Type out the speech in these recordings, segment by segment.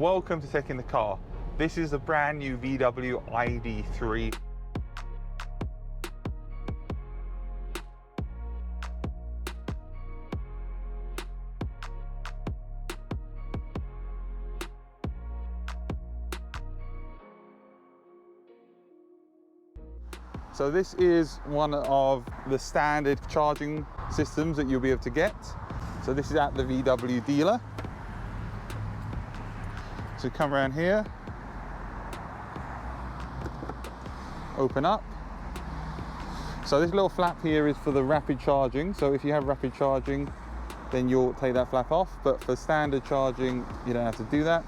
Welcome to Tech in the Car. This is the brand new VW ID.3. So this is one of the standard charging systems that you'll be able to get. So this is at the VW dealer. So come around here, open up. So this little flap here is for the rapid charging. So if you have rapid charging, then you'll take that flap off. But for standard charging, you don't have to do that.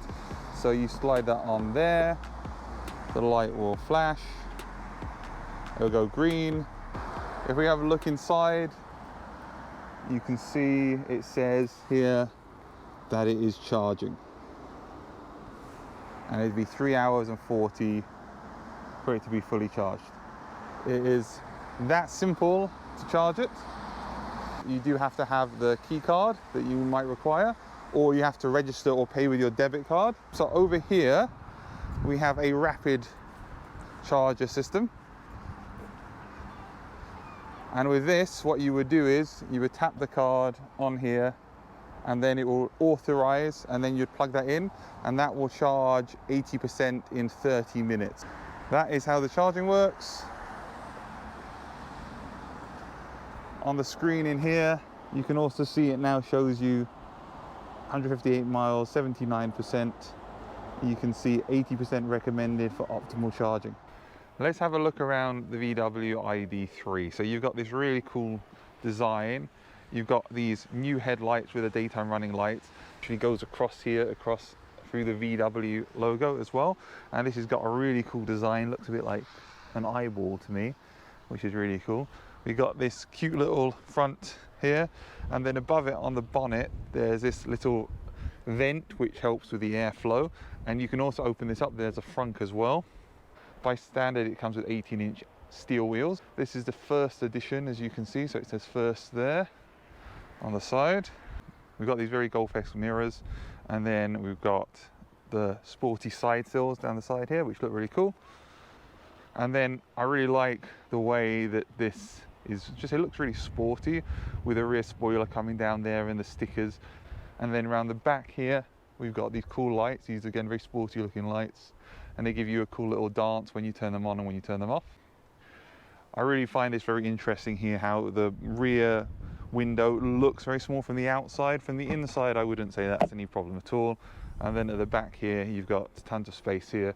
So you slide that on there. The light will flash. It'll go green. If we have a look inside, you can see it says here that it is charging. And it'd be 3 hours and 40 for it to be fully charged. It is that simple to charge it. You do have to have the key card that you might require, or you have to register or pay with your debit card. So over here, we have a rapid charger system. And with this, what you would do is you would tap the card on here, and then it will authorize, and then you'd plug that in, and that will charge 80% in 30 minutes. That is how the charging works. On the screen in here, you can also see it now shows you 158 miles, 79%. You can see 80% recommended for optimal charging. Let's have a look around the VW ID.3. So you've got this really cool design. You've got these new headlights with a daytime running light. Actually goes across here, across through the VW logo as well. And this has got a really cool design. Looks a bit like an eyeball to me, which is really cool. We've got this cute little front here. And then above it on the bonnet, there's this little vent which helps with the airflow. And you can also open this up. There's a frunk as well. By standard, it comes with 18-inch steel wheels. This is the first edition, as you can see. So it says first there on the side. We've got these very Golf-esque mirrors, and then we've got the sporty side sills down the side here, which look really cool. And then I really like the way that this is just, it looks really sporty with a rear spoiler coming down there and the stickers. And then around the back here, we've got these cool lights. These, again, very sporty looking lights. And they give you a cool little dance when you turn them on and when you turn them off. I really find this very interesting here, how the rear window looks very small from the outside. From the inside, I wouldn't say that's any problem at all. And then at the back here, you've got tons of space here.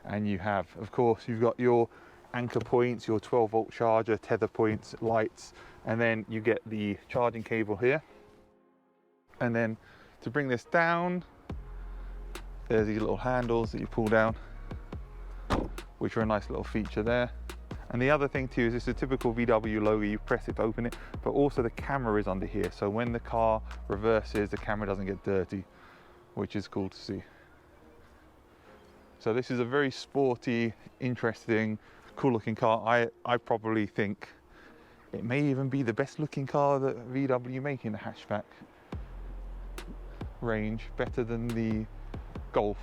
And you have, of course, you've got your anchor points, your 12-volt charger, tether points, lights, and then you get the charging cable here. And then to bring this down, there's these little handles that you pull down, which are a nice little feature there. And the other thing too is it's a typical VW logo. You press it to open it, but also the camera is under here. So when the car reverses, the camera doesn't get dirty, which is cool to see. So this is a very sporty, interesting, cool looking car. I probably think it may even be the best looking car that VW make in the hatchback range, better than the Golf.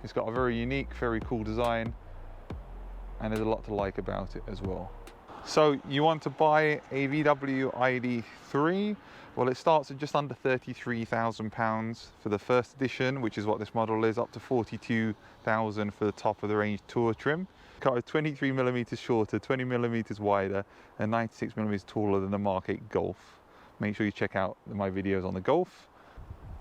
It's got a very unique, very cool design, and there's a lot to like about it as well. So you want to buy a VW ID.3? Well, it starts at just under £33,000 for the first edition, which is what this model is, up to £42,000 for the top of the range Tour trim. Car is 23mm shorter, 20mm wider, and 96mm taller than the Mark 8 Golf. Make sure you check out my videos on the Golf.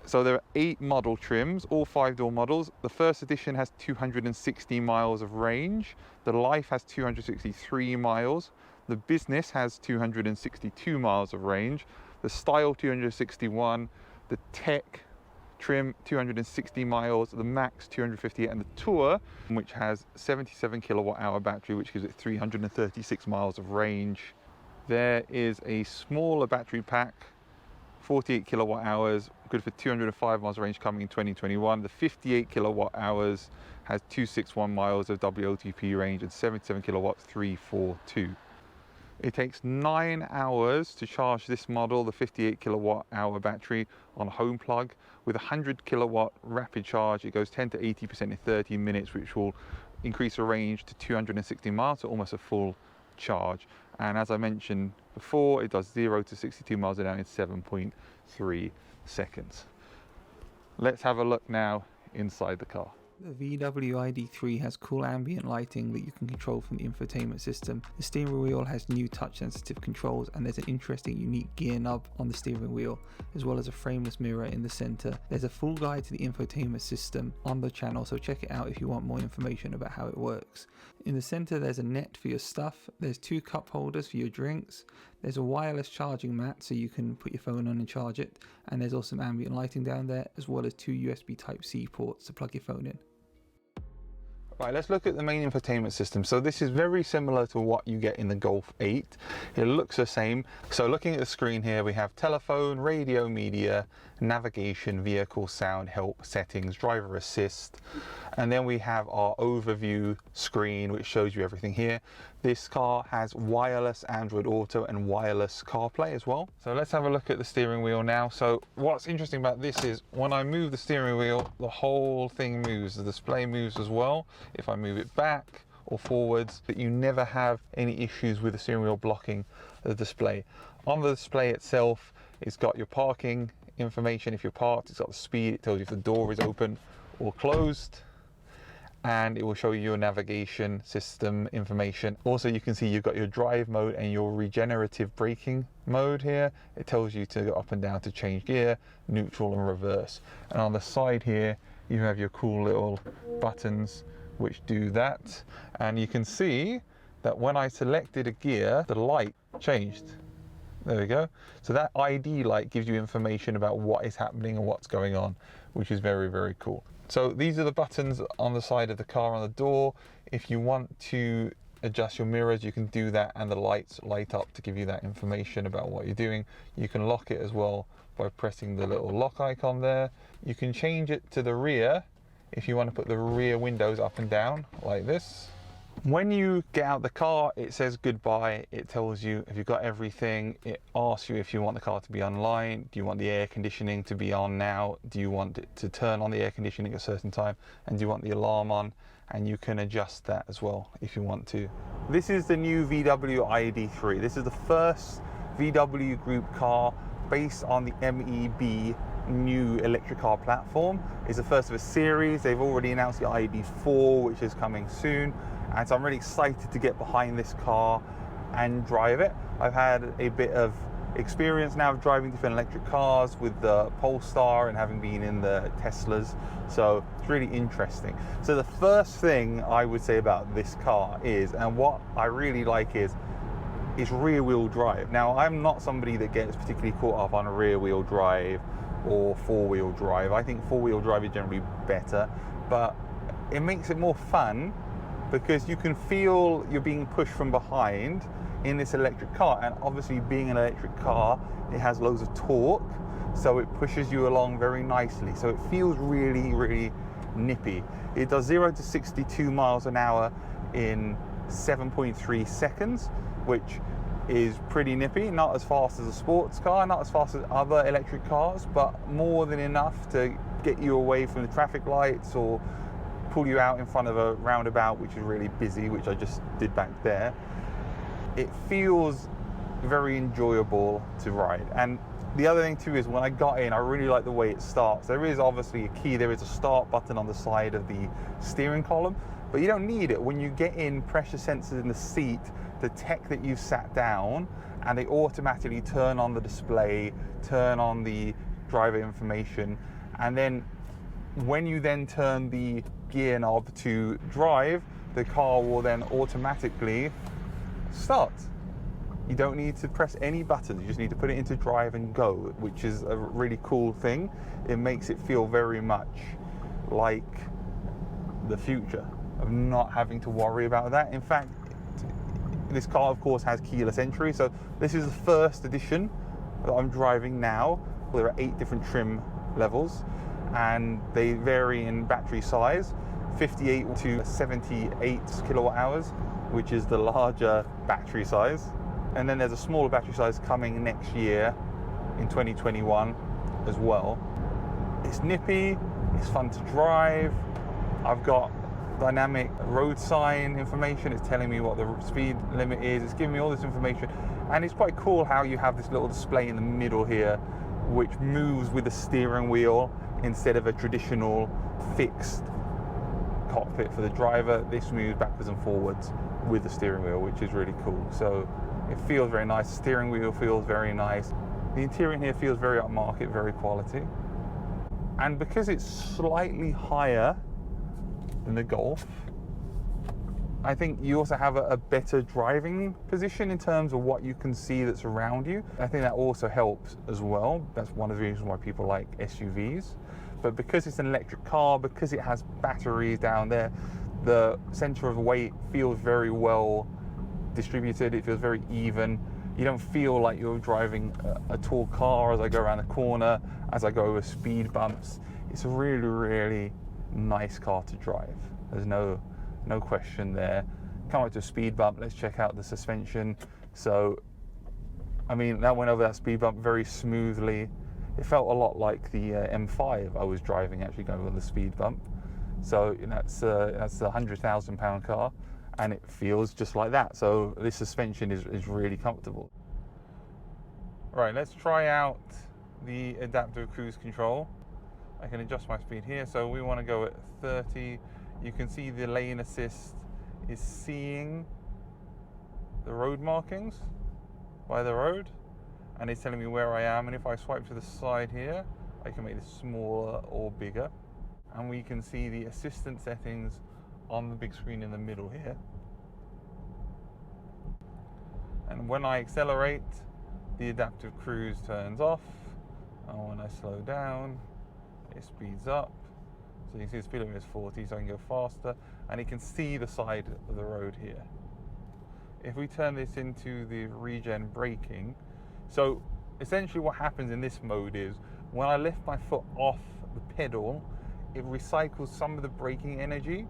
So there are 8 model trims, all 5-door models. The first edition has 260 miles of range. The Life has 263 miles. The Business has 262 miles of range. The Style 261. The Tech trim 260 miles. The Max 258, and the Tour, which has 77 kilowatt-hour battery, which gives it 336 miles of range. There is a smaller battery pack, 48 kilowatt hours, good for 205 miles of range, coming in 2021. The 58 kilowatt hours has 261 miles of WLTP range and 77 kilowatts, 342. It takes 9 hours to charge this model, the 58 kilowatt hour battery on a home plug. With 100 kilowatt rapid charge, it goes 10 to 80% in 30 minutes, which will increase the range to 260 miles, so almost a full charge. And as I mentioned before, it does 0 to 62 miles an hour in 7.3 seconds. Let's have a look now inside the car. The VW ID.3 has cool ambient lighting that you can control from the infotainment system. The steering wheel has new touch sensitive controls, and there's an interesting unique gear knob on the steering wheel, as well as a frameless mirror in the center. There's a full guide to the infotainment system on the channel, so check it out if you want more information about how it works. In the center there's a net for your stuff, there's 2 cup holders for your drinks, there's a wireless charging mat so you can put your phone on and charge it, and there's also some ambient lighting down there, as well as 2 USB Type-C ports to plug your phone in. Right, let's look at the main infotainment system. So this is very similar to what you get in the Golf 8. It looks the same. So looking at the screen here, we have telephone, radio, media, navigation, vehicle, sound, help, settings, driver assist. And then we have our overview screen, which shows you everything here. This car has wireless Android Auto and wireless CarPlay as well. So let's have a look at the steering wheel now. So what's interesting about this is when I move the steering wheel, the whole thing moves. The display moves as well. If I move it back or forwards, but you never have any issues with the steering wheel blocking the display. On the display itself, it's got your parking information. If you're parked, it's got the speed. It tells you if the door is open or closed. And it will show you your navigation system information. Also, you can see you've got your drive mode and your regenerative braking mode here. It tells you to go up and down to change gear, neutral and reverse. And on the side here, you have your cool little buttons which do that. And you can see that when I selected a gear, the light changed. There we go. So that ID light gives you information about what is happening and what's going on, which is very, very cool. So these are the buttons on the side of the car on the door. If you want to adjust your mirrors, you can do that, and the lights light up to give you that information about what you're doing. You can lock it as well by pressing the little lock icon there. You can change it to the rear if you want to put the rear windows up and down like this. When you get out the car, it says goodbye. It tells you if you've got everything. It asks you if you want the car to be online. Do you want the air conditioning to be on now? Do you want it to turn on the air conditioning at a certain time? And do you want the alarm on? And you can adjust that as well if you want to. This is the new VW ID.3. This is the first VW Group car based on the MEB new electric car platform. It's the first of a series. They've already announced the ID.4, which is coming soon. And so I'm really excited to get behind this car and drive it. I've had a bit of experience now of driving different electric cars with the Polestar and having been in the Teslas. So it's really interesting. So the first thing I would say about this car is, and what I really like is, it's rear wheel drive. Now, I'm not somebody that gets particularly caught up on a rear wheel drive or 4-wheel drive. I think 4-wheel drive is generally better, but it makes it more fun because you can feel you're being pushed from behind in this electric car. And obviously, being an electric car, it has loads of torque, so it pushes you along very nicely. So it feels really, really nippy. It does 0 to 62 miles an hour in 7.3 seconds, which is pretty nippy. Not as fast as a sports car, not as fast as other electric cars, but more than enough to get you away from the traffic lights or pull you out in front of a roundabout which is really busy, which I just did back there. It feels very enjoyable to ride. And the other thing too is when I got in, I really like the way it starts. There is obviously a key, there is a start button on the side of the steering column, but you don't need it. When you get in, pressure sensors in the seat detect that you've sat down, and they automatically turn on the display, turn on the driver information, and then when you then turn the gear knob to drive, the car will then automatically start. You don't need to press any buttons, you just need to put it into drive and go, which is a really cool thing. It makes it feel very much like the future of not having to worry about that. In fact, this car of course has keyless entry, so this is the first edition that I'm driving now. There are 8 different trim levels, and they vary in battery size, 58 to 78 kilowatt hours, which is the larger battery size. And then there's a smaller battery size coming next year in 2021 as well. It's nippy, it's fun to drive. I've got dynamic road sign information. It's telling me what the speed limit is. It's giving me all this information. And it's quite cool how you have this little display in the middle here, which moves with the steering wheel instead of a traditional fixed cockpit for the driver. This moves backwards and forwards with the steering wheel, which is really cool. So it feels very nice. The steering wheel feels very nice. The interior in here feels very upmarket, very quality. And because it's slightly higher than the Golf, I think you also have a better driving position in terms of what you can see that's around you. I think that also helps as well. That's one of the reasons why people like SUVs. But because it's an electric car, because it has batteries down there, the center of weight feels very well distributed. It feels very even. You don't feel like you're driving a tall car as I go around the corner, as I go over speed bumps. It's a really, really nice car to drive. There's no question there. Come up to a speed bump, let's check out the suspension. So, I mean, that went over that speed bump very smoothly. It felt a lot like the M5 I was driving, actually going over the speed bump. So that's a £100,000 car, and it feels just like that. So this suspension is really comfortable. Right, let's try out the adaptive cruise control. I can adjust my speed here. So we want to go at 30. You can see the lane assist is seeing the road markings by the road, and it's telling me where I am. And if I swipe to the side here, I can make this smaller or bigger. And we can see the assistant settings on the big screen in the middle here. And when I accelerate, the adaptive cruise turns off. And when I slow down, it speeds up. So you can see the speed limit is 40, so I can go faster. And you can see the side of the road here. If we turn this into the regen braking, so essentially what happens in this mode is when I lift my foot off the pedal, it recycles some of the braking energy,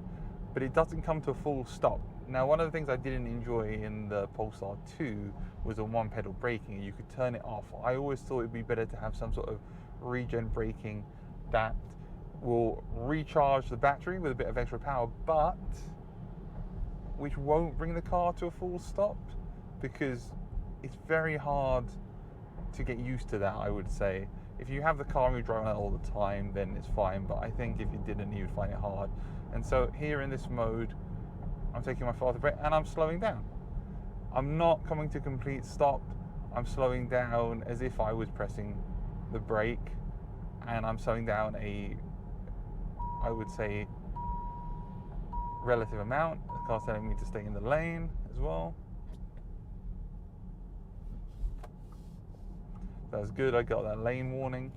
but it doesn't come to a full stop. Now, one of the things I didn't enjoy in the Polestar 2 was the one pedal braking, and you could turn it off. I always thought it'd be better to have some sort of regen braking that will recharge the battery with a bit of extra power, but which won't bring the car to a full stop, because it's very hard to get used to that, I would say. If you have the car and you're driving it all the time, then it's fine, but I think if you didn't, you'd find it hard. And so here in this mode, I'm taking my foot off the brake and I'm slowing down. I'm not coming to complete stop. I'm slowing down as if I was pressing the brake, and I'm slowing down I would say, relative amount. The car's telling me to stay in the lane as well. That's good, I got that lane warning.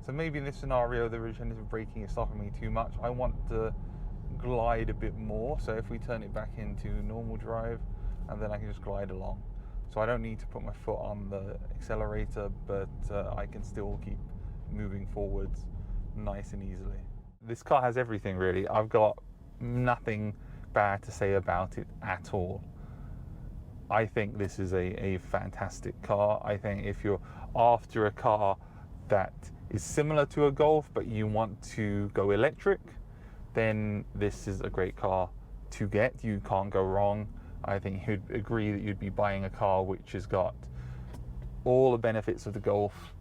So maybe in this scenario, the regenerative braking is stopping me too much. I want to glide a bit more. So if we turn it back into normal drive, and then I can just glide along. So I don't need to put my foot on the accelerator, but I can still keep moving forwards nice and easily. This car has everything really. I've got nothing bad to say about it at all. I think this is a fantastic car. I think if you're after a car that is similar to a Golf, but you want to go electric, then this is a great car to get. You can't go wrong. I think you'd agree that you'd be buying a car which has got all the benefits of the Golf,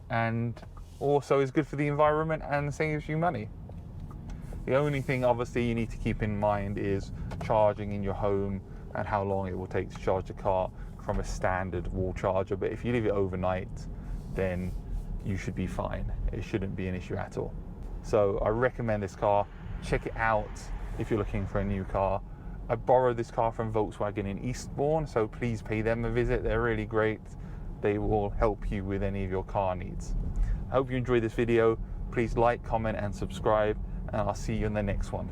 and also is good for the environment and saves you money. The only thing obviously you need to keep in mind is charging in your home and how long it will take to charge the car from a standard wall charger. But if you leave it overnight, then you should be fine. It shouldn't be an issue at all. So I recommend this car. Check it out if you're looking for a new car. I borrowed this car from Volkswagen in Eastbourne, so please pay them a visit. They're really great. They will help you with any of your car needs. I hope you enjoyed this video. Please like, comment and subscribe, and I'll see you in the next one.